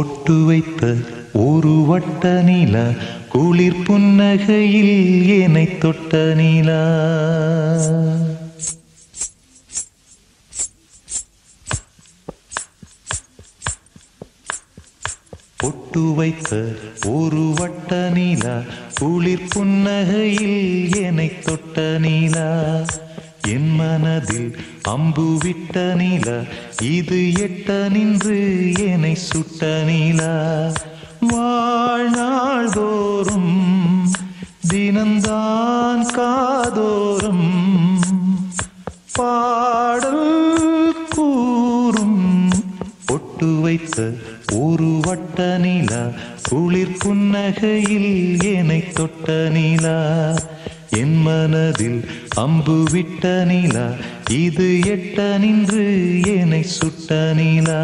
பொட்டு வைத்த ஒரு வட்ட நிலா குளிர் புன்னகையில் என்னை தொட்ட நிலா. பொட்டு வைத்த ஒரு வட்ட நிலா குளிர் புன்னகையில் என்னை தொட்ட நிலா. என் மனதில் அம்பு விட்ட நிலா இது எட்ட நின்று என்னை சுட்ட நிலா. வாழ்நாள் தோறும் தினந்தான் காதோறும் பாடல் கூறும். பொட்டு வைத்த ஒரு வட்ட நிலா குளிர் புன்னகையில் என்னை தொட்ட நிலா. என் மனதில் அம்பு விட்ட நிலா இது எட்ட நின்று என்னை சுட்ட நிலா.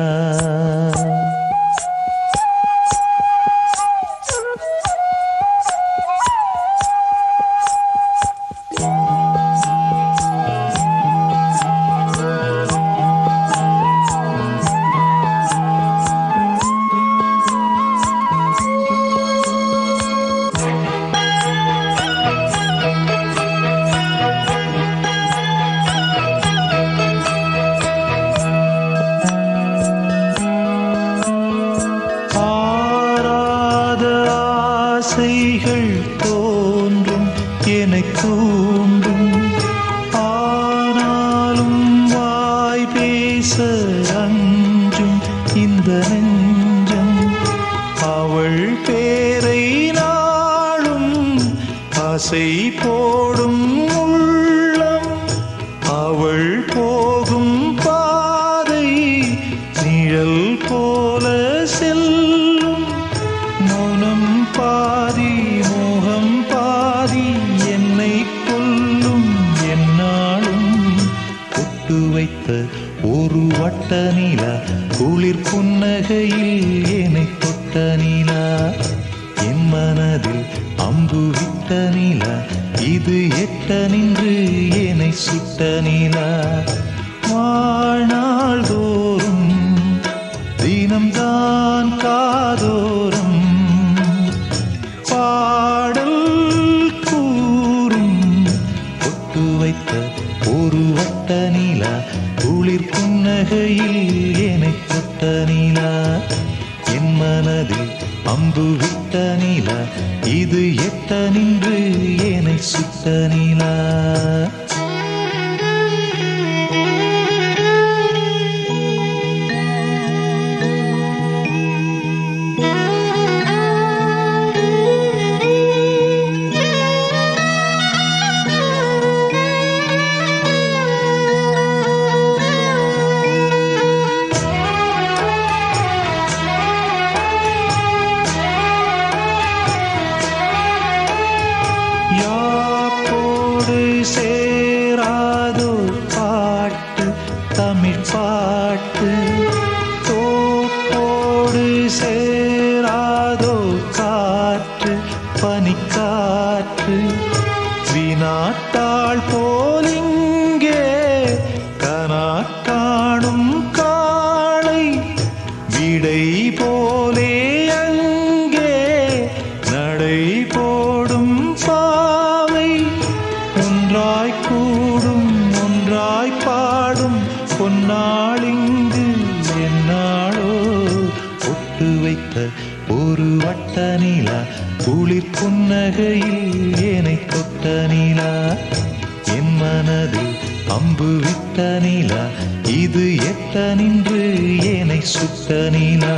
ஆசைகள் தோன்றும் என்னை தூண்டும். ஆனாலும் வாய் பேச அஞ்சும் இந்த நெஞ்சம். அவள் பேரை நாளும் ஆசை போடும் உள்ளம். அவள் போகும் பாதை நிழல் போல செல்லும். மௌனம் பாதி மோகம் பாதி என்னை கொல்லும் என்னாலும். பொட்டு வைத்த ஒரு வட்ட நிலா குளிர் புன்னகையில் என்னை தொட்ட நிலா. என் மனதில் அம்பு விட்ட நிலா இது எட்ட நின்று என்னை சுட்ட நிலா. வாழ்நாள் தோறும் தினம்தான் காதோறும் பாடல் கூறும். பொட்டு வைத்த ஒரு வட்ட நிலா குளிர் புன்னகையில் என்னை தொட்ட நிலா. என் மனதில் அம்பு விட்ட நிலா இது எட்ட நின்று என்னை சுட்ட நிலா. யாப்போடு சேராதோ பாட்டு தமிழ் பாட்டு. தோப்போடு சேராதோ காற்று பனிக்காற்று. வினாட்டாள் போலிங்கே கனா காணும் காளை. விடை போலே அங்கே நடை போடும் பாவை. ஒன்றாய் கூடும் ஒன்றாய் பாடும் பொன்னாளிங்கு என்னாளோ. பொட்டு வைத்த ஒரு வட்ட நிலா குளிர் புன்னகையில் என்னை தொட்ட நிலா. என் மனதில் அம்பு விட்ட நிலா இது எட்ட நின்று என்னை சுட்ட நிலா.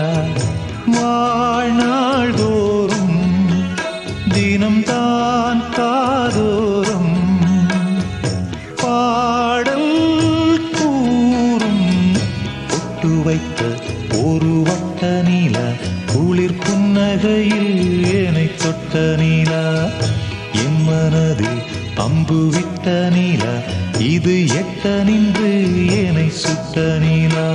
வாழ்நாள் தோறும் தினம்தான் காதோறும் பாடல் கூறும். பொட்டு வைத்த ஒரு வட்ட நிலா குளிர் புன்னகையில் என்னை தொட்ட நிலா. என் மனதில் அம்பு விட்ட நிலா இது எட்ட நின்று என்னை சுட்ட நிலா.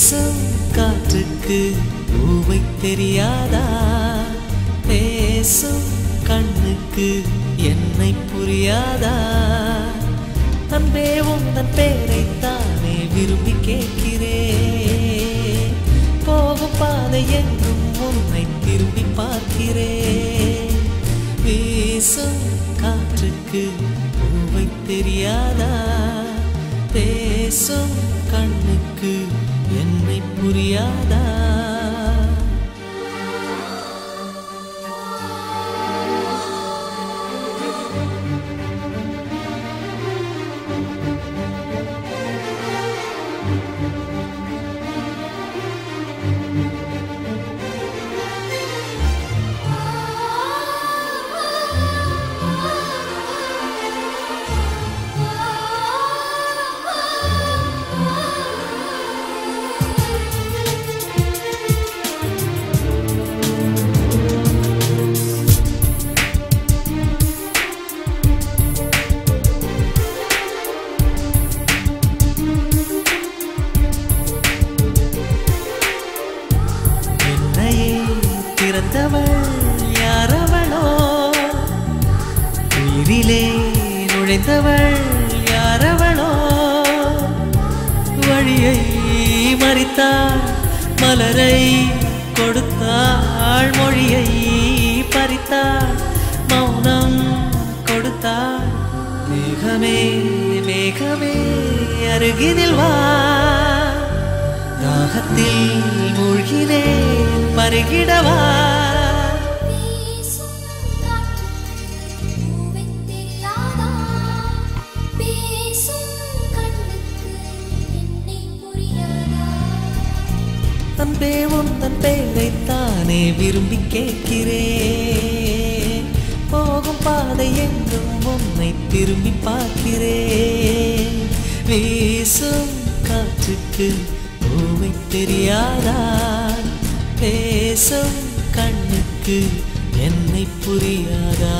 வீசும் காற்றுக்கு பூவை தெரியாதா? பேசும் கண்ணுக்கு என்னை புரியாதா? அன்பே உந்தன் பேரைத்தானே விரும்பி கேட்கிறேன். போகும் பாதை எங்கும் உன்னை திரும்பி பார்க்கிறேன். வீசும் காற்றுக்கு பூவை தெரியாதா? பேசும் கண்ணுக்கு என்னை புரியாதா? யாரவளோ உயிரிலே நுழைந்தவள் யாரவளோ? வழியை மறித்தாள், மலரை கொடுத்தாள், மொழியை பறித்தாள், மௌனம் கொடுத்தாள். மேகமே மேகமே அருகினில் வா, தாகத்தில் மூழ்கினேன் பருகிடவா. அன்பே உந்தன் பேரைத்தானே விரும்பி கேட்கிறேன். போகும் பாதை எங்கும் உன்னை திரும்பி பார்க்கிறேன். வீசும் காற்றுக்கு பூவை தெரியாதா? பேசும் கண்ணுக்கு என்னை புரியாதா?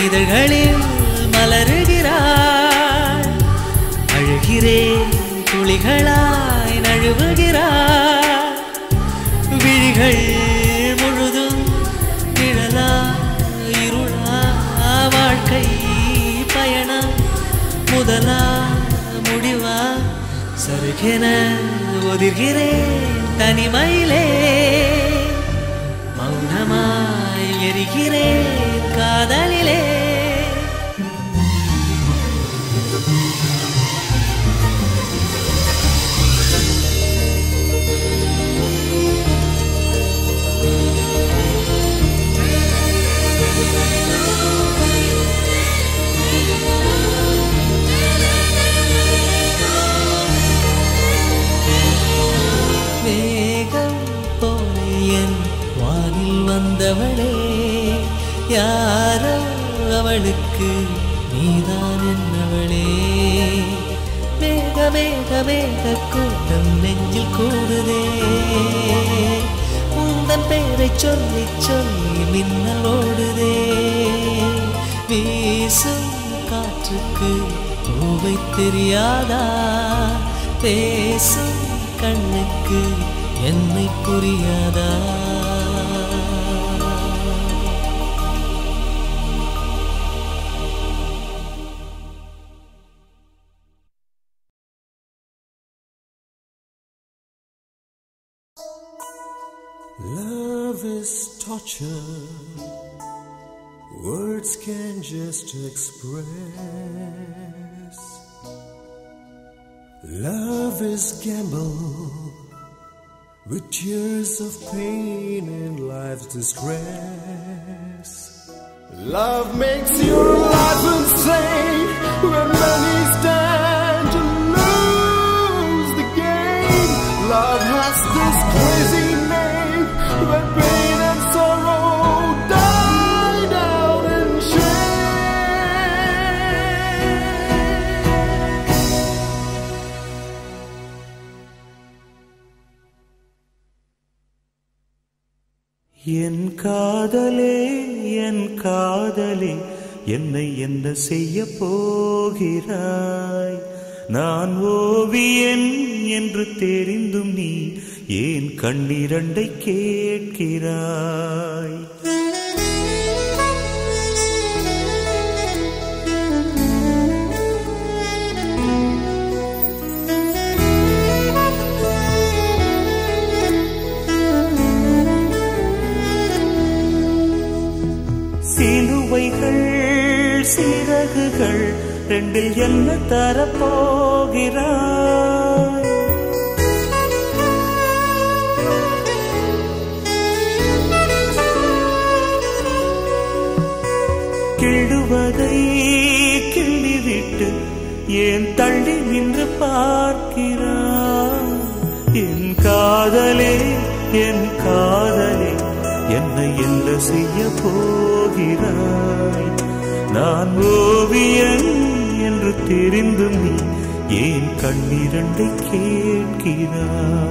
இதழ்களில் மலருகிறாள், அழுகிறேன் துளிகளாய் நழுவுகிறாள். விழிகள் முழுதும் நிழலா இருளா? வாழ்க்கை பயணம் முதலா முடிவா? சருகென ஒதிர்கிறேன் தனிமையிலே, மௌனமாய் எரிகிறேன் காதலிலே. மேகம் போல என் வானில் வந்தவளே, யாரோ அவளுக்கு நீதான் என்னவளே. மேக மேக மேக கூட்டம் நெஞ்சில் கூடுதே, உந்தன் பேரை சொல்லி சொல்லி மின்னல் ஓடுதே. வீசும் காற்றுக்கு பூவை தெரியாதா? பேசும் கண்ணுக்கு என்னை புரியாதா? Love is torture, words can just express. Love is gamble with tears of pain and life's distress. Love makes your life insane. many stand to lose the game. Love has this crazy name where pain and sorrow die down in என் காதலே என் காதலே என்னை என்ன செய்ய போகிறாய்? நான் ஓவியன் என்று தெரிந்தும் நீ ஏன் கண்ணிரண்டை கேட்கிறாய்? சிலுவைகள் சிறகுகள் ரெண்டில் என்ன தரப்போகிறாய்? கிள்ளுவதை கிள்ளிவிட்டு ஏன் தள்ளி நின்று பார்க்கிறாய்? என் காதலே என் காதலே என்னை என்ன செய்ய போகிறாய்? நான் ஓவியன் என்று தெரிந்தும் நீ ஏன் கண்ணிரண்டை கேட்கிறாய்?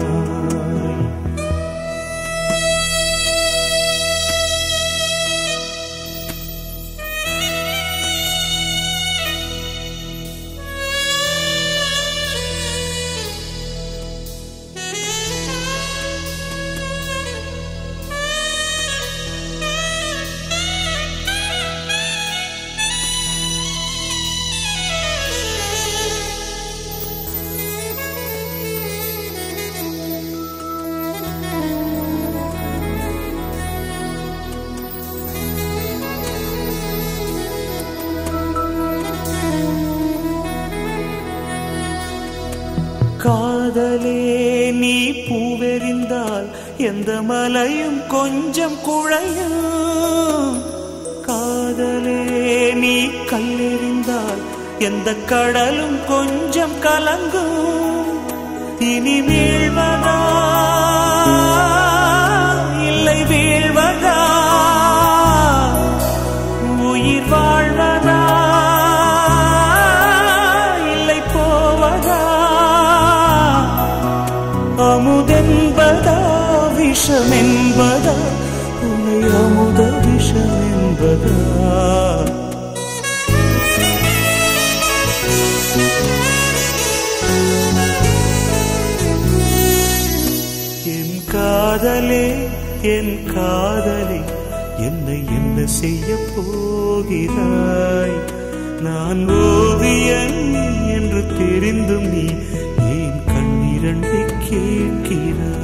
காதலே நீ பூவெறிந்தால் எந்த மலையும் கொஞ்சம் குழையும். காதலே நீ கல்லெறிந்தால் எந்த கடலும் கொஞ்சம் கலங்கும். இனி வீழ்வதா இல்லை வீழ்வதா, உயிர் வாழ்வதா இல்லை போவதா, அமுதென்பதா விஷமென்பதா, உன்னை அமுத விஷமென்பதா? என் காதலே என் காதலே என்னை என்ன செய்ய போகிறாய்? நான் ஓவியன் என்று தெரிந்தும் நீ ஏன் கண்ணிரண்டை கேட்கிறாய்?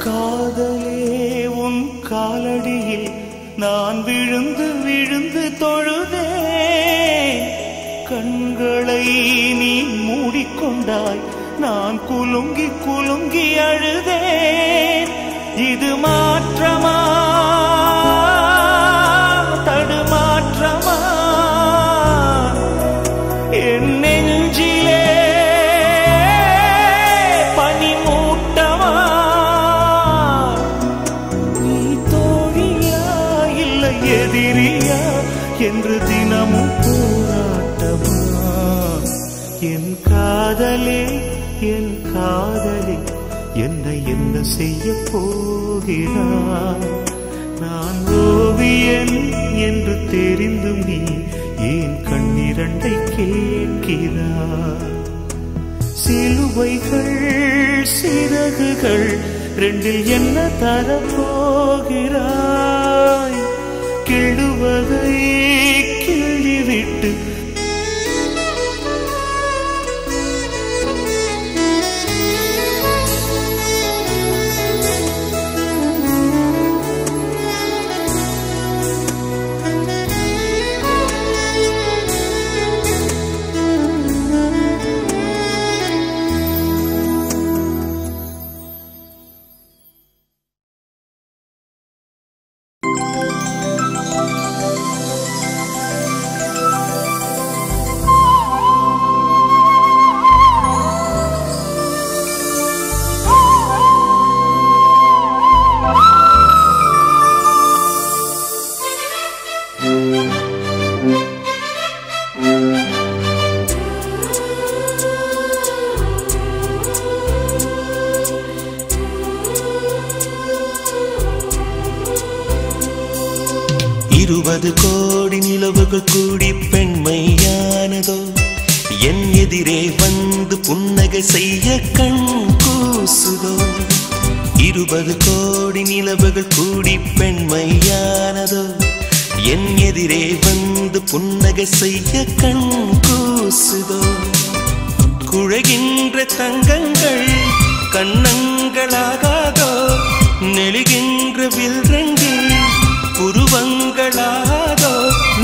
காதலே உன் காலடியில் நான் விழுந்து விழுந்து தொழுதேன். கண்களை நீ மூடிக்கொண்டாய், நான் குலுங்கி குலுங்கி அழுதேன். இது மாற்றமா தடுமாற்றமா? என் நெஞ்சிலே பனிமூட்டமா? நீ தோழியா இல்லை எதிரியா என்று தினமும் போராட்டமா? என் காதலே என் காதலே என்னை என்ன செய்ய போகிறாய்? நான் ஓவியன் என்று தெரிந்தும் நீ ஏன் கண்ணிரண்டை கேட்கிறாய்? சிலுவைகள் சிறகுகள் ரெண்டில் என்ன தரப்போகிறாய்? கிள்ளுவதை கிள்ளிவிட்டு இருபது கோடி நிலவுகள் கூடி பெண்மையானதோ, என் எதிரே வந்து புன்னகை செய்ய கண் கூசுதோ. 20 கோடி நிலவுகள் கூடி பெண்மையானதோ, என் எதிரே வந்து புன்னகை செய்ய கண் கூசுதோ. குழைகின்ற தங்கங்கள் கண்ணங்களாகாதோ, நெழுகின்ற வில்ரங்கில் புருவங்களாதோ.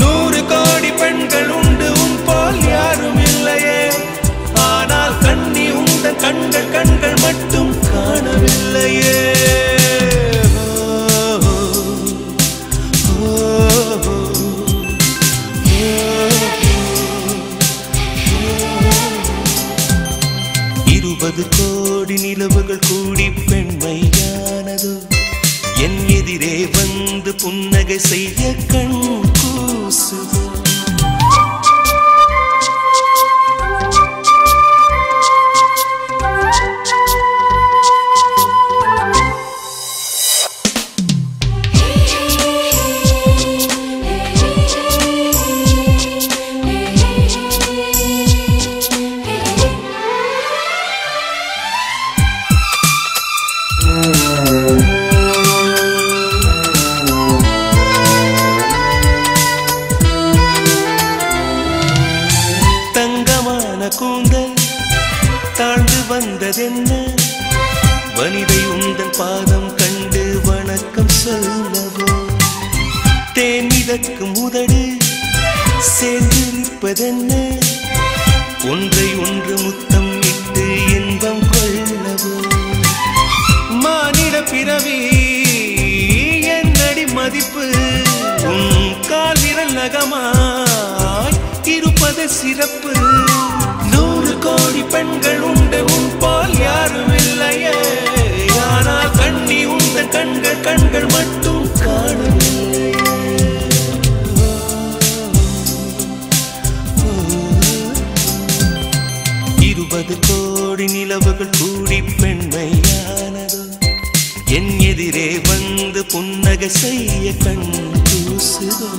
100 கோடி பெண்கள் உண்டு, உன் போல் யாரும் இல்லையே. ஆனால் கண்ணி உந்த கண்கள் கண்கள் மட்டும் காணவில்லையே. கோடி நிலவுகள் கூடி பெண்மையானதோ, என் எதிரே வந்து புன்னகை செய்ய கண் கூசுதோ. கூந்தல் தாழ்ந்து வந்ததென்ன, வனிதை உந்தன் பாதம் கண்டு வணக்கம் சொல்லவோ. தேன் மிதக்கும் உதடு சேர்ந்திருப்பதென்ன, ஒன்றை ஒன்று முத்தம் இட்டு இன்பம் கொள்ளவோ. மானிட பிறவி என்னடி மதிப்பு, உன் கால் விரல் நகமாய் இருப்பது சிறப்பு. 100 கோடி பெண்கள் உண்டு, உன் போல் யாரும் இல்லையே. ஆனால் கண்ணி உந்த கண்கள் கண்கள் மட்டும் காணவில்லையே. 20 கோடி நிலவுகள் கூடி பெண்மையானதோ, என் எதிரே வந்து புன்னகை செய்ய கண் கூசுதோ.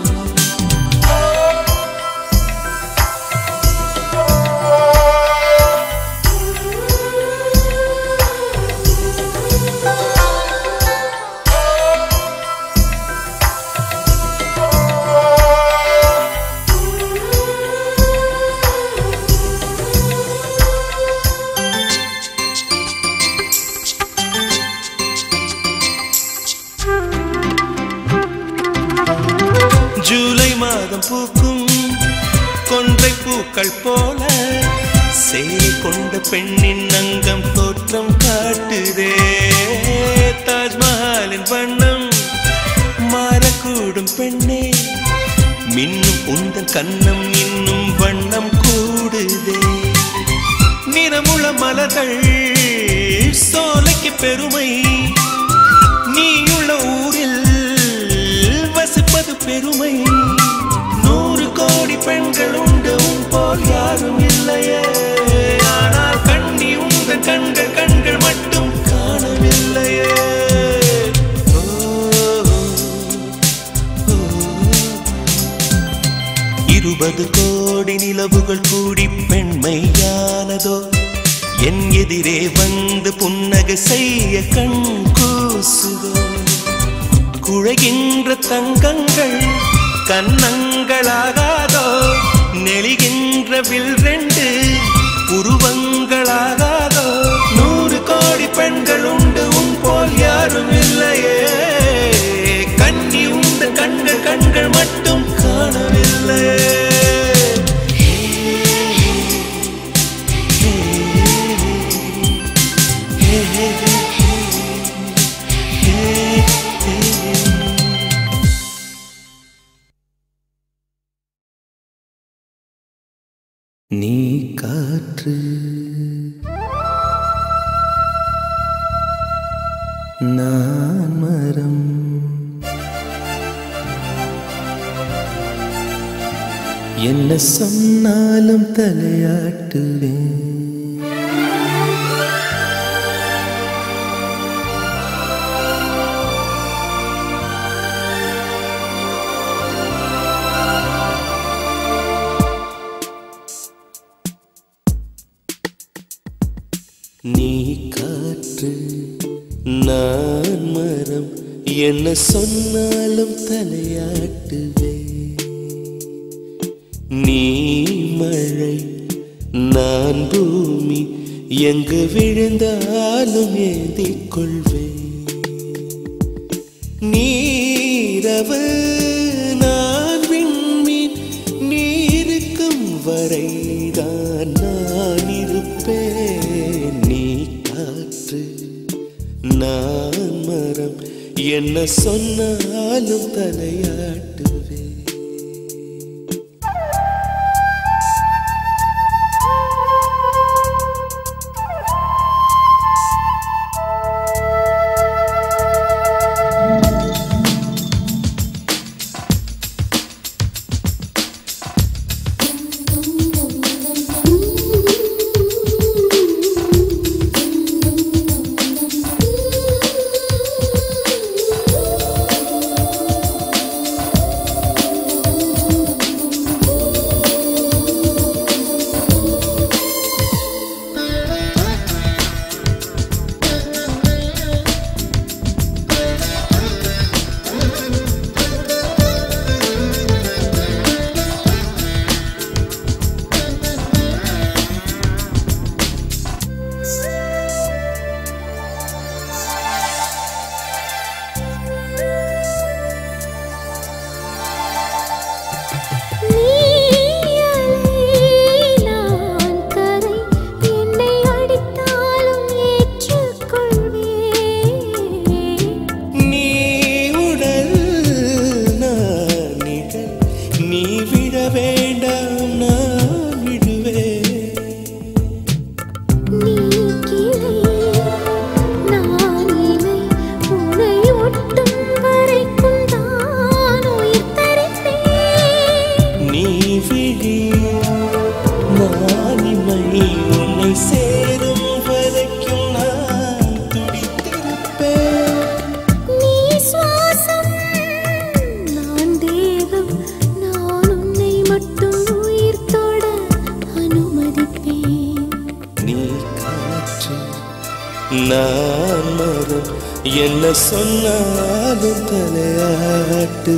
ஜூலை மாதம் பூக்கும் கொன்றை பூக்கள் போல, சேலை கொண்ட பெண்ணின் அங்கம் தோற்றம் காட்டுதே. தாஜ்மஹாலின் வண்ணம் மாறக்கூடும் பெண்ணே, மின்னும் உந்தன் கண்ணம் இன்னும் வண்ணம் கூடுதே. நிறமுள்ள மலர்கள் சோலைக்கு பெருமை, நீயுள்ள ஊரில் வசிப்பது பெருமை. 100 கோடி பெண்கள் உண்டு, உன் போல் யாரும் இல்லையே. ஆனால் கண்ணி உந்த கண்கள் கண்கள் மட்டும் காணவில்லையே. 20 கோடி நிலவுகள் கூடி பெண்மையானதோ, என் எதிரே வந்து புன்னகை செய்ய கண் கூசுதோ குழைகின்ற தங்கங்கள் கன்னங்களாகாதோ நெளிகின்ற வில் ரெண்டு உருவங்களாகாதோ 100 கோடி பெண்கள் உண்டு உன் போல் யாரும் இல்லையே கண்ணி உண்டு கண்கள் கண்கள் மட்டும் காணவில்லையே நீ காற்று நான் மரம் என்ன சொன்னாலும் தலையாட்டுவேன் நீ காற்று நான் மரம் என்ன சொன்னாலும் தலையாட்டுவே நீ மழை நான் பூமி எங்கு விழுந்தாலும் ஏந்திக் கொள்வேன் நீரவு நான் விண்மீன் நீருக்கும் வரைதான் நான் இருப்பேன் நீ காற்று நான் மரம் என்ன சொன்னாலும் தலையாட்டுவே நான் மரம் என்ன சொன்னாலும் தலையாட்டு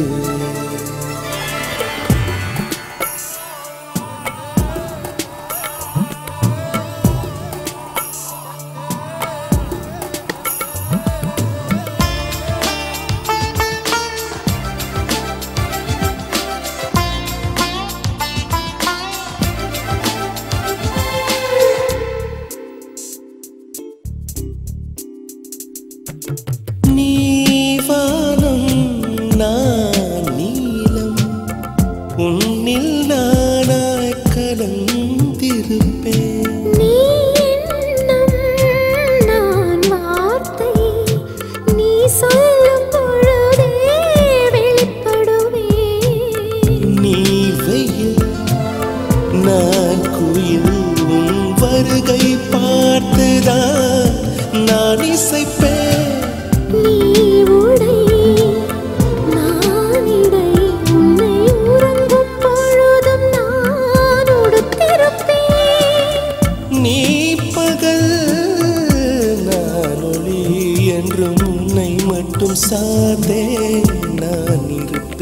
நீ வானம் நான் நீ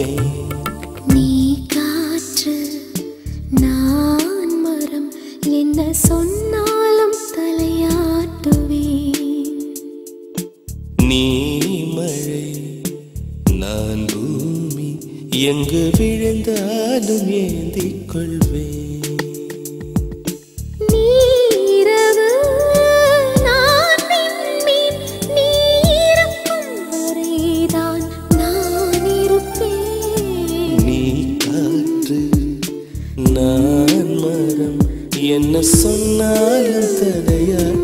கொள்வேன். நீ காற்று நான் மரம் என்ன சொன்னாலும் தலையாட்டுவேன். நீ மழை நான் பூமி எங்கு விழுந்தாலும் ஏந்திக் கொள்வேன். நீரவு நான் விண்மீன் நீ இருக்கும் வரைதான் நான் இருப்பேன். நீ காற்று நான் மரம் என்ன சொன்னாலும் தலையாட்டுவேன்.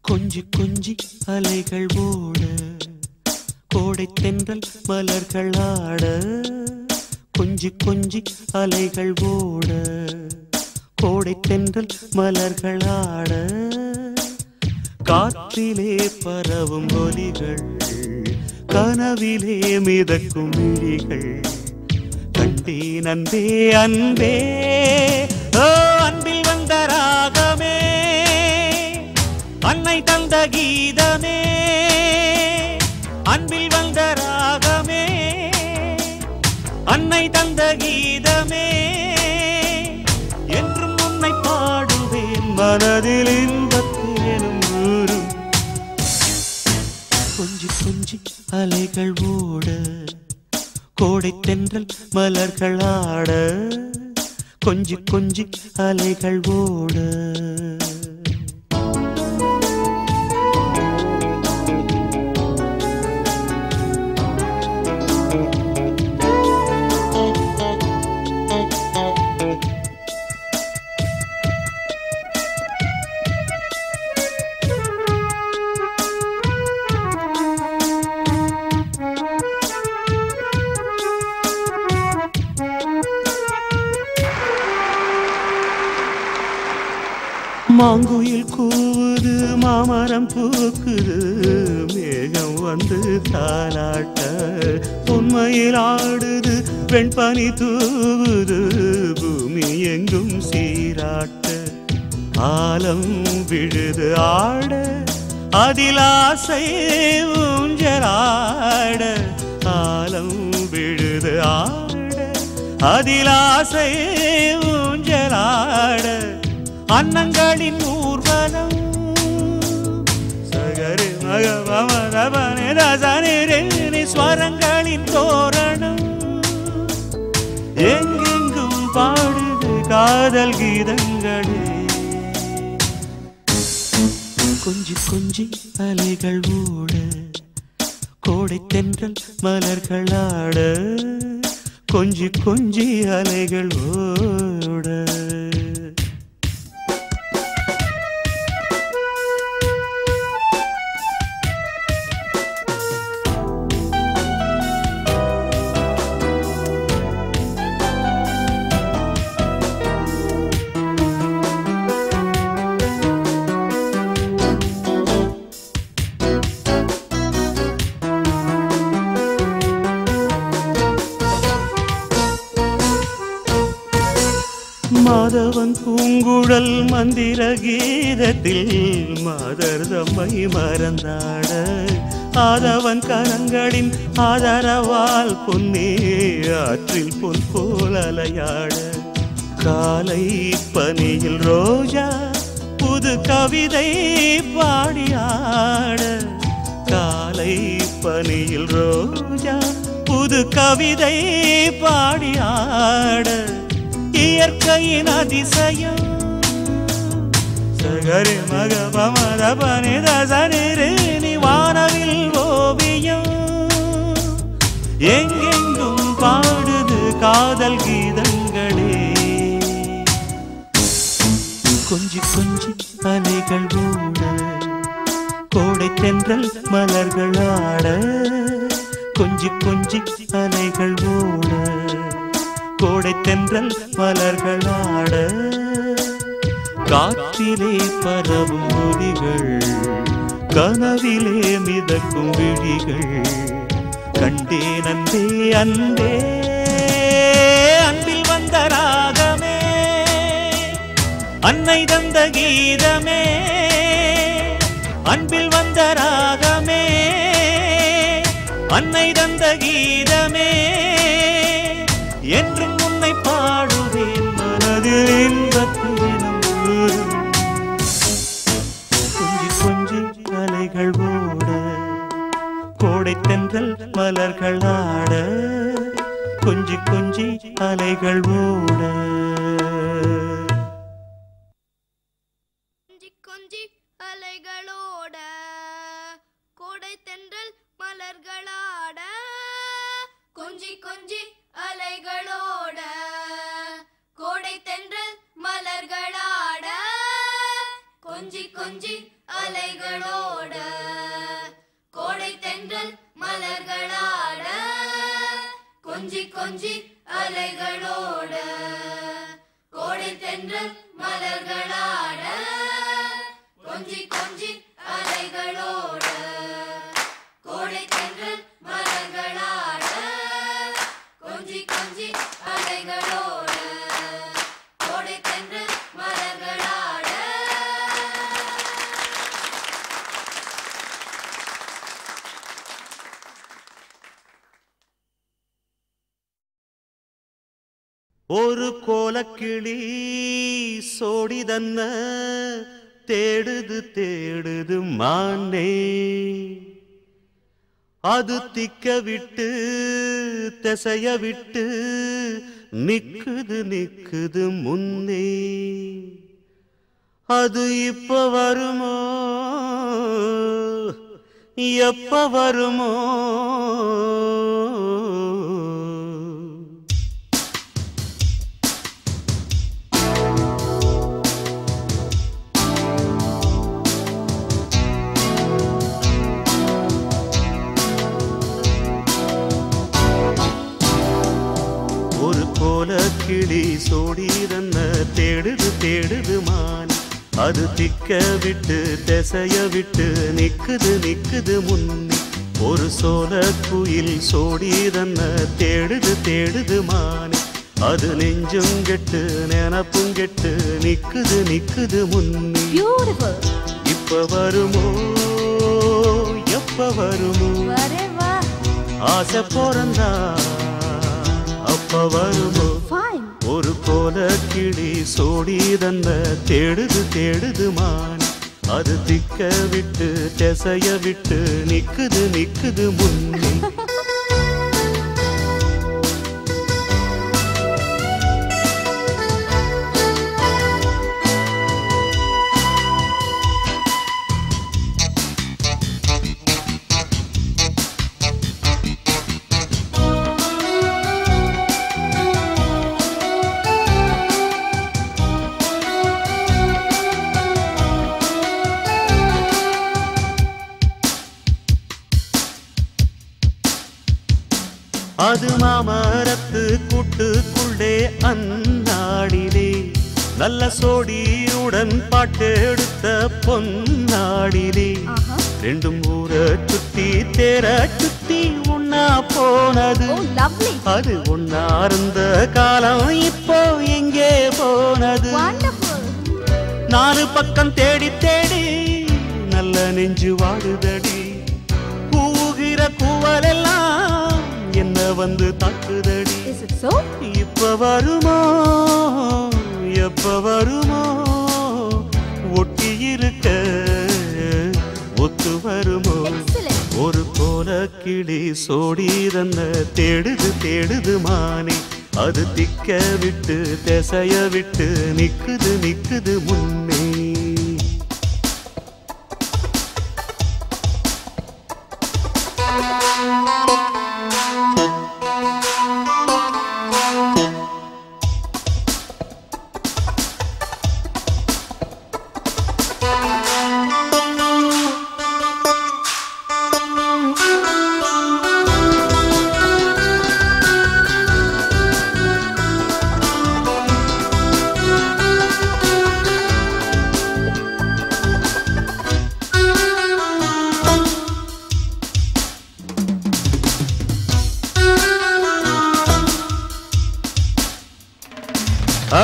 கொஞ்சி கொஞ்சி அலைகள் ஓட கோடை தென்றல் மலர்கள் ஆட. கொஞ்சி கொஞ்சி அலைகள் ஓட கோடை தென்றல் மலர்கள் ஆட. காற்றிலே பரவும் ஒலிகள் கனவிலே மிதக்கும் விழிகள் கண்டேன் அன்பே அன்பே. ஓ அன்பில் வந்த ராகமே அன்னை தந்த கீதமே. அன்பில் வந்த ராகமே அன்னை தந்த கீதமே. என்றும் உன்னை பாடுவேன் மனதில் இன்பத்தேனும் ஊரும். கொஞ்சி கொஞ்சி அலைகள் ஓட கோடை தென்றல் மலர்கள் ஆட. கொஞ்சி கொஞ்சி அலைகள் ஓட. மாங்குயில் கூவுது மாமரம் பூக்குது மேகம் வந்து தாலாட்ட. உண்மையில் ஆடுது வெண்பனி தூவுது பூமி எங்கும் சீராட்ட. ஆலம் விழுது ஆட அதில் ஆசை ஊஞ்சலாட. ஆலம் விழுது ஆட அதில் ஆசை ஊஞ்சலாட. அன்னங்களின் ஊர்வலம் சகரி மகவமரபனி ஸ்வரங்களின் தோரணம். எங்கெங்கும் பாடுது காதல் கீதங்களே. கொஞ்சி கொஞ்சி அலைகள் ஓட கோடை தென்றல் மலர்கள் ஆட. கொஞ்சி கொஞ்சி அலைகள் ஓட. மாதவன் பூங்குழல் மந்திர கீதத்தில் மாதர் தம்மை மறந்தாட. ஆதவன் கரங்களின் ஆதரவால் பொன்னே ஆற்றில் பொன் போல் அலையாட. காலை பனியில் ரோஜா புது கவிதை பாடியாட. காலை பனியில் ரோஜா புது கவிதை பாடியாட. இயற்கையின் அதிசயம் சகரி மகபமரபனி தசனி வானவில் ஓவியம். எங்கெங்கும் பாடுது காதல் கீதங்களே. கொஞ்சி கொஞ்சி அலைகள் ஓட கோடை தென்றல் மலர்கள் ஆட. கொஞ்சி கொஞ்சி அலைகள் ஓட கோடை தென்றல் மலர்கள் ஆட காற்றிலே பரவும் ஒலிகள் கனவிலே மிதக்கும் விழிகள் கண்டேன் அன்பே அன்பே அன்பில் வந்த ராகமே அன்னை தந்த கீதமே அன்பில் வந்த ராகமே அன்னை தந்த கீதமே என்றும் உன்னை பாடுவேன் மனதில் இன்பத்தேனும் கொஞ்சி கொஞ்சி அலைகள் ஓட கோடை தென்றல் மலர்கள் ஆட கொஞ்சி கொஞ்சி அலைகள் ஓட கொஞ்சி அலைகளோட கோடை தென்றல் மலர்களாட கொஞ்சி கொஞ்சி அலைகளோட கோடை தென்றல் மலர்களாட கொஞ்சி கொஞ்சி அலைகளோட கோடை தென்றல் மலர்களாட கொஞ்சி கொஞ்சி அலைகளோட கோடை தென்றல் மலர்களாட கொஞ்சி கொஞ்சி அலைகளோட கோடை தென்றல் மலர்களாட கொஞ்சி கொஞ்சி அலைகளோட கோடை தென்றல் மலர்களாட ஒரு கோலக்கிளி சோடிதன்ன தேடுது தேடுது மானே அது திக்க விட்டு திசைய விட்டு நிக்குது நிக்குது முன்னே அது இப்ப வருமோ எப்ப வருமோ கிளி சோடிதன்ன தேடுது தேடுது மான் அது திக்க விட்டு திசைய விட்டு நிக்குது நிக்குது முன்னே ஒரு சோல குயில் சோடிதன்ன தேடுது தேடுது மான் அது நெஞ்சும் கெட்டு நினப்பும் கெட்டு நிக்குது நிக்குது முன்னே இப்ப வருமோ எப்ப வருமோ ஆசை போறந்தா அப்ப வருமோ ஒரு கோல கிளி சோடிதன்ன தேடுது தேடுது மான் அது திக்க விட்டு திசைய விட்டு நிக்குது நிக்குது முன்னே அது மாமரத்து கூட்டுக்குள்ளே அந்நாடிலே நல்ல சோடியுடன் பாட்டெடுத்த பொன்னாடிலே ரெண்டும் ஊர சுத்தி தேர சுத்தி ஒன்னா போனது அது ஒன்னா இருந்த காலம் இப்போ எங்கே போனது நாலு பக்கம் தேடி தேடி நல்ல நெஞ்சு வாடுதடி கூவுகிற கூவலெல்லாம் என்ன வந்து தாக்குதடி இப்ப வருமோ எப்ப வருமோ ஒட்டி இருக்க ஒத்து வருமோ ஒரு கோல கிளி சோடிதன்ன தேடுது தேடுது மானே அது திக்க விட்டு திசைய விட்டு நிக்குது நிக்குது முன்னே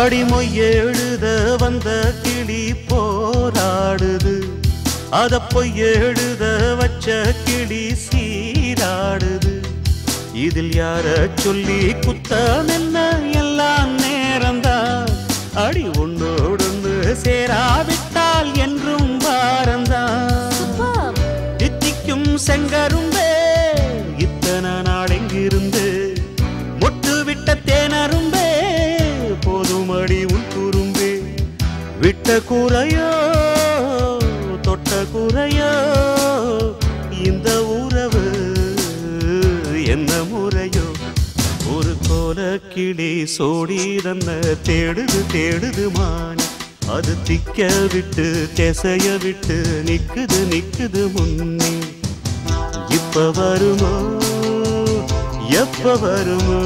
அடிமொய் எழுத வந்த கிளி போராடுது, அத பொய் எழுத வச்ச கிளி சீராடுது. இதில் யார சொல்லி குத்தம் என்ன, எல்லாம் நேரம்தான். அடி உன்னோடு சேராவிட்டால் என்றும் வாரந்தான். தித்திக்கும் செங்கரும்பே இத்தனை நாள் எங்கிருந்து, மொட்டு விட்ட தேனரும்பே போதும் அடி உன் குறும்பே. விட்ட கூரையோ தொட்ட கூரையோ இந்த உறவு என்ன முறையோ. ஒரு கோல கிளி சோடி தன்ன தேடுது தேடுது மான், அது திக்க விட்டு திசைய விட்டு நிக்குது நிக்குது முன்னே. இப்ப வருமோ எப்ப வருமோ,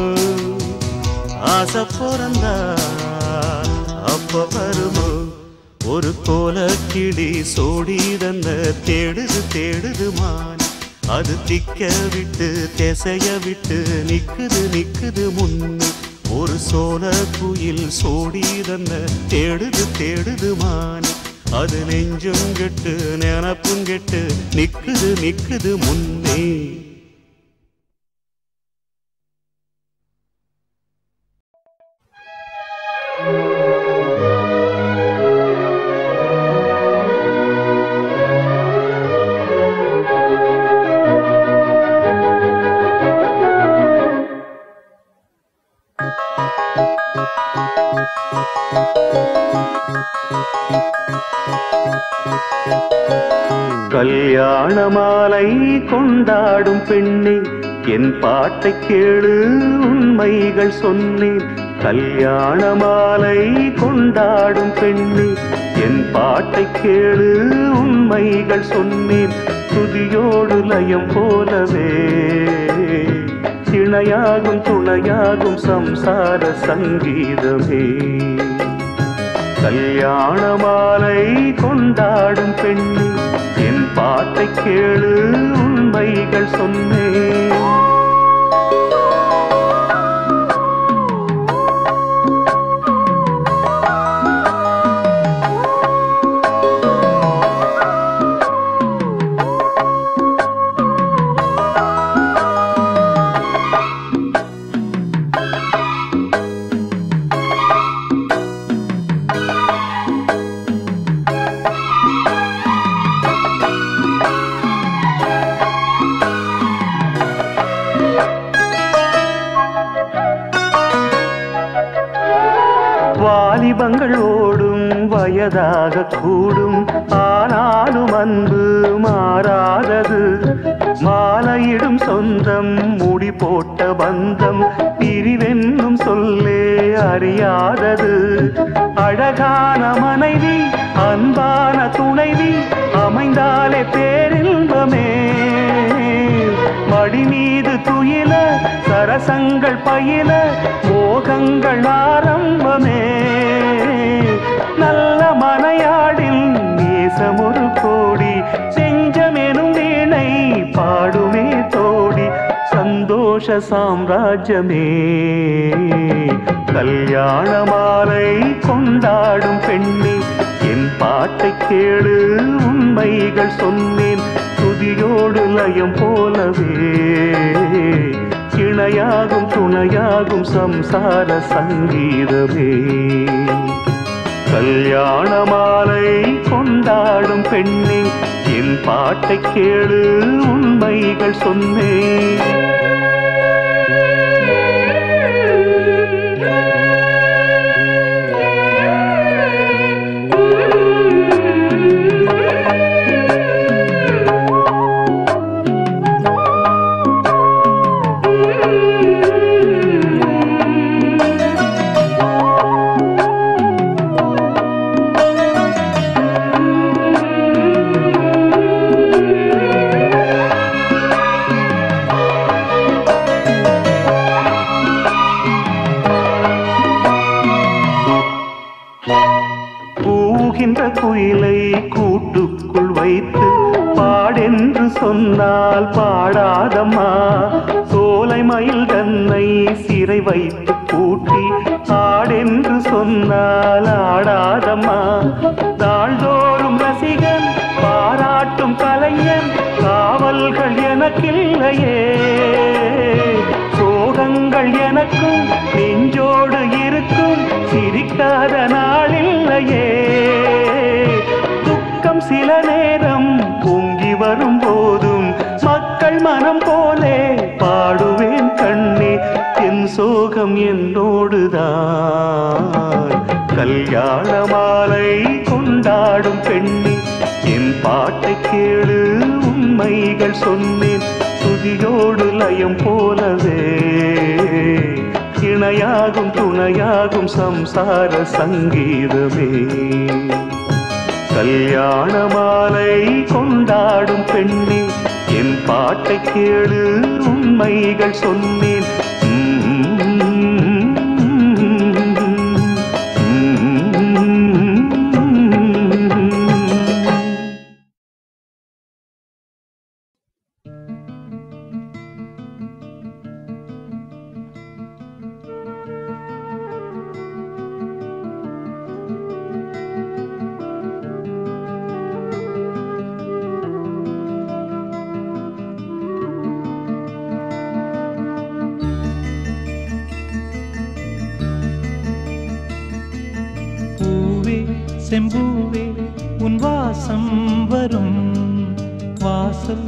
ஆசை பிறந்தா அப்ப வருமோ. ஒரு கோல கிளி சோடி தன்ன தேடுது தேடுது மான், அது திக்க விட்டு திசைய விட்டு நிக்குது நிக்குது முன்னே. ஒரு சோல குயில் சோடி தன்ன தேடுது தேடுது மான், அது நெஞ்சும் கெட்டு நினப்பும் கெட்டு நிக்குது நிக்குது முன்னே. கல்யாண மாலை கொண்டாடும் பெண்ணே, என் பாட்டை கேளு உண்மைகள் சொன்னேன். கல்யாண மாலை கொண்டாடும் பெண்ணே, என் பாட்டை கேளு உண்மைகள் சொன்னேன். துதியோடு லயம் போலவே இணையாகும் துணையாகும் சம்சார சங்கீதமே. கல்யாண மாலை கொண்டாடும் பெண்ணே, என் பாட்டை கேளு உண்மைகள் சொன்னேன். வாலிபங்கள் ஓடும் வயதாக கூடும், ஆனாலும் அன்பு மாறாதது. மாலையிடும் சொந்தம் முடி போட்ட பந்தம் பிரிவென்னும் சொல்லே அறியாதது. அழகான மனைவி அன்பான துணைவி அமைந்தாலே பேரின்பமே. மடி மீது துயில சரசங்கள் பயில மோகங்கள் ஆரம்பமே. நல்ல மனையாடில் நேசமொரு கோடி, செஞ்சமெனும் வீணை பாடுமே தோடி. சந்தோஷ சாம்ராஜ்யமே கல்யாண மாலை கொண்டாடும் பெண்ணே, என் பாட்டை கேளு உண்மைகள் சொன்னேன். துதியோடு லயம் போலவே இணையாகும் துணையாகும் சம்சார சங்கீதமே. கல்யாண மாலை கொண்டாடும் பெண்ணே, என் பாட்டை கேளு உண்மைகள் சொன்னேன். குயிலை கூட்டுக்குள் வைத்து பாடென்று சொன்னால் பாடாதம்மா. சோலை மயில் தன்னை சிறை வைத்து பூட்டி ஆடென்று பாடென்று சொன்னால் ஆடாதம்மா. நாள்தோறும் ரசிகன் பாராட்டும் கலைஞன் காவல்கள் எனக்கில்லையே. சோகங்கள் எனக்கும் நெஞ்சோடு இருக்கும் சிரிக்காத நாளில்லையே. துக்கம் சில நேரம் பொங்கி வரும் போதும் மக்கள் மனம் போலே பாடுவேன் கண்ணே. என் சோகம் என்னோடுதான். கல்யாண மாலை கொண்டாடும் பெண்ணே, என் பாட்டை கேளு உண்மைகள் சொன்னேன். துதியோடு லயம் போலவே இணையாகும் துணையாகும் சம்சார சங்கீதமே. கல்யாண மாலை கொண்டாடும் பெண்ணே, என் பாட்டை கேளு உண்மைகள் சொன்னேன். செம்பூவே உன் வாசம் வரும் வாசல்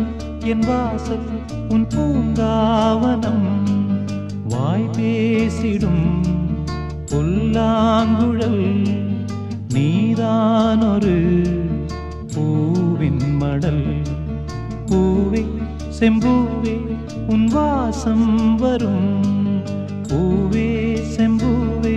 என் வாசல் உன் பூங்காவனம். வாய் பேசிடும் புல்லாங்குழல் நீதானொரு பூவின் மடல். பூவே செம்பூவே உன் வாசம் வரும் பூவே செம்பூவே.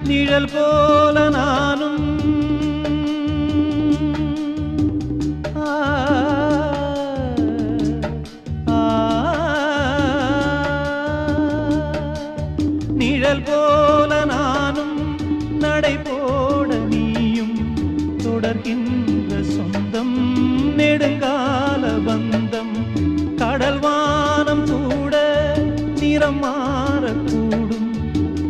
நிழல் போல நானும் நிழல் போல நானும் நடை போட நீயும் தொடர்கின்ற சொந்தம் நெடுங்கால பந்தம். கடல் வானம் கூட நிறம் மாறக்கூடும்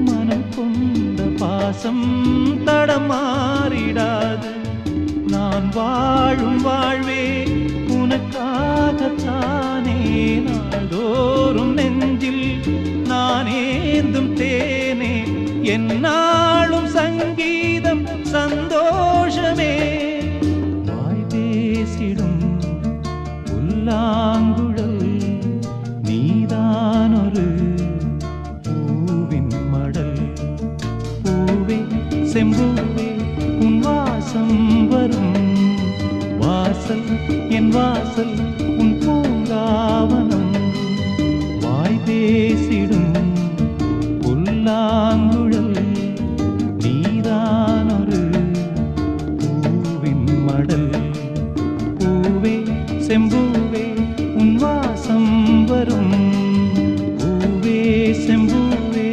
மனம் கொண்ட பாசம் தடம் மாறிடாது. நான் வாழும் வாழ்வே உனக்காகத்தானே. நாள்தோறும் நெஞ்சில் நான் ஏந்தும் தேனே என்னாலும் சங்கீதம் சந்தோஷமே. வாய் பேசிடும் புல்லாங்குழல் நீதானொரு பூவின் மடல். பூவே செம்பூவே உன் வாசம் வரும் வாசல் என் வாசல் உன் பூங்காவனம். வாய் பேசிடும் புல்லாங்குழல் நீதானொரு பூவின் மடல். பூவே செம்பூவே உன் வாசம் வரும் பூவே செம்பூவே.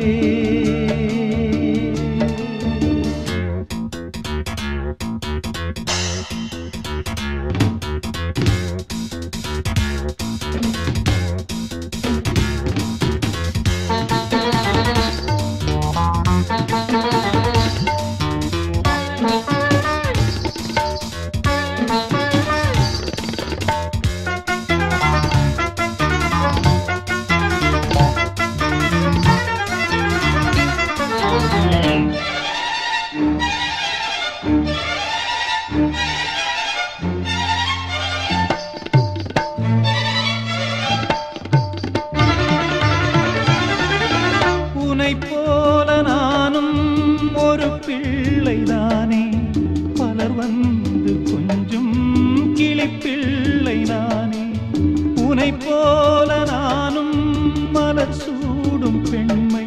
மலர் சூடும் பெண்மை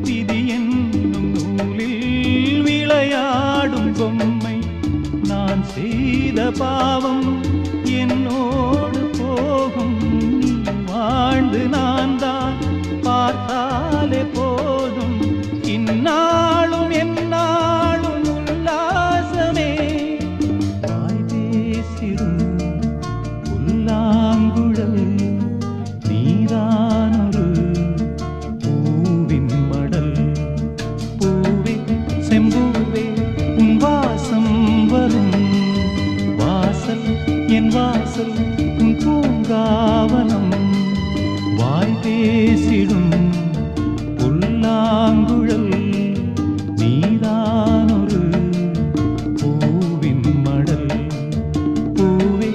விதி என்னும் நூலில் விளையாடும் பொம்மை நான் செய்த பாவம் என்னோடு போகும் நீ வாழ்ந்து நான் தான் பார்த்தாலே போதும் இந்நாளும் எந்நாளும் உல்லாசமே வாய் பேசிடும் புல்லாங்குழல் நீதானொரு பூவின் மடல் பூவே செம்பூவே உன் வாசம் வரும் வாசல் என் வாசல் உன் பூங்காவனம் வாய் பேசிடும் புல்லாங்குழல் நீதானொரு பூவின் மடல் பூவே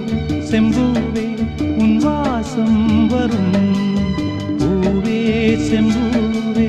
செம்பூவே உன் வாசம் வரும் பூவே செம்பூவே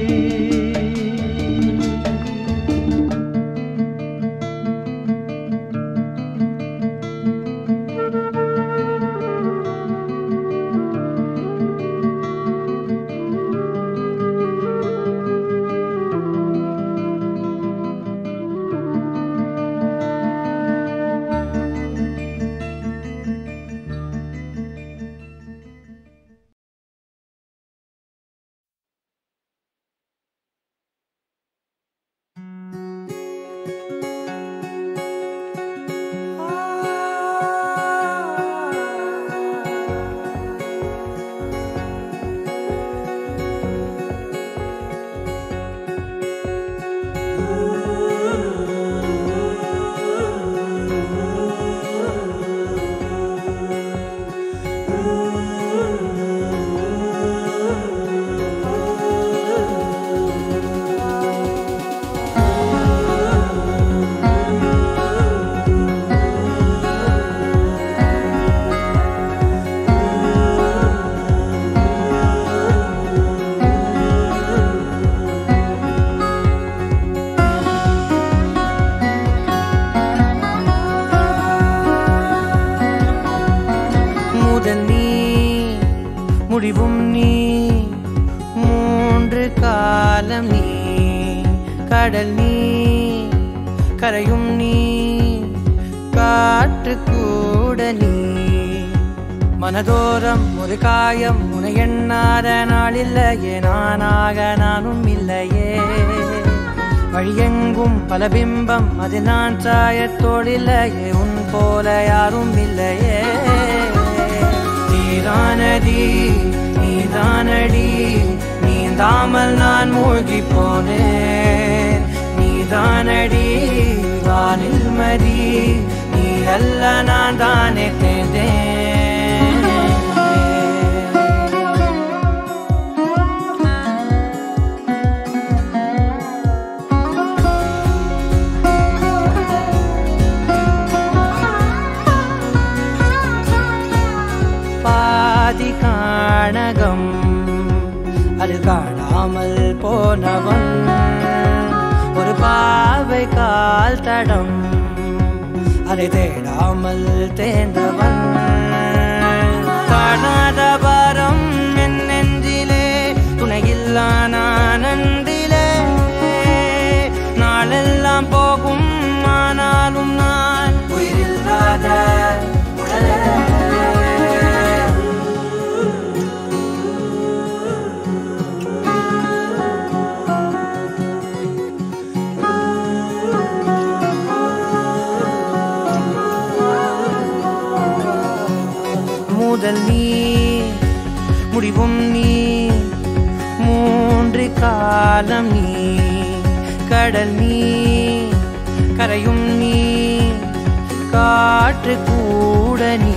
முடிவும் நீ மூன்று காலம் நீ கடல் நீ கரையும் நீ காற்று கூட நீ மனதோரம் ஒரு காயம் உனை எண்ணாத நாள் இல்லையே நானாக நானும் இல்லையே வழியெங்கும் பல பிம்பம் அது நான் சாயத்தோடில்லையே உன் போல யாரும் இல்லையே நீதானடி நீதானடி நீந்தாமல் நான் மூழ்கி போனேன் நீதானடி வானில் மதி நீ அல்ல நான் தானே தேர்ந்தேன் காணகம் அது காணாமல் போனவன் ஒரு பாவை கால் தடம் அதை தேடாமல் தேர்ந்தவன் காணாத பாரம் என் நெஞ்சிலே துணையில்லா நானந்திலே நாளெல்லாம் போகும் ஆனாலும் நான் உயிரில்லாத உடலே முதல் நீ முடிவும் நீ மூன்று காலம் நீ கடல் நீ கரையும் நீ காற்று கூட நீ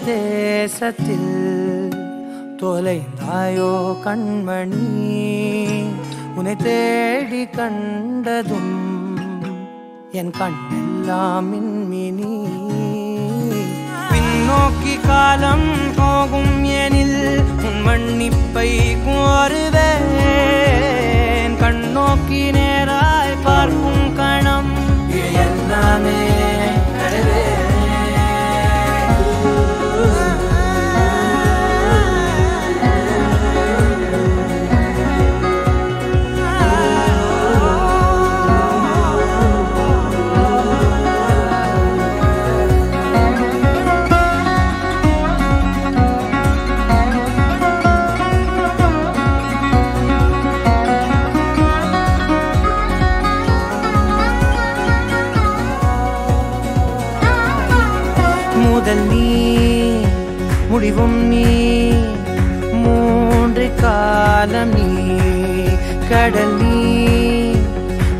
தேசத்தில் தொலைந்தாயோ கண்மணி உன்னை தேடி கண்டதும் என் கண்ணெல்லாம் மின்மினி பின்னோக்கி நோக்கி காலம் போகும் எனில் உன் மன்னிப்பை கோருவேன் கண்ணோக்கி நேராய் பார்க்கும் கணம் எல்லாமே முதல் நீ முடிவும் நீ மூன்று காலம் நீ கடல் நீ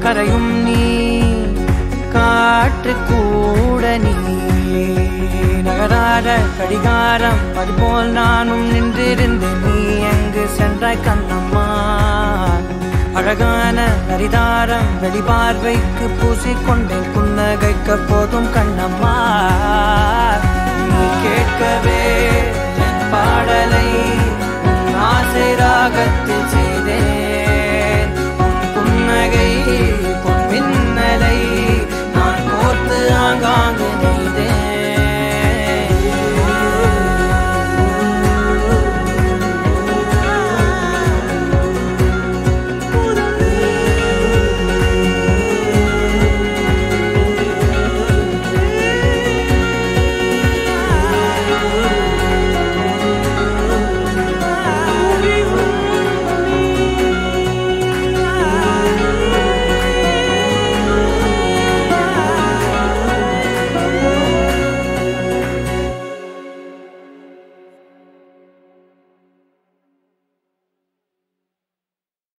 கரையும் நீ காற்று கூட நீ நகராத கடிகாரம் அதுபோல் நானும் நின்றிருந்தேன் நீ எங்கு சென்றாய் கண்ணம்மா அழகான நரிதாரம் வெளிபார்வைக்கு பூசிக்கொண்டேன் புன்னகைக்க போதும் கண்ணம்மா நீ கேட்கவே என் பாடலை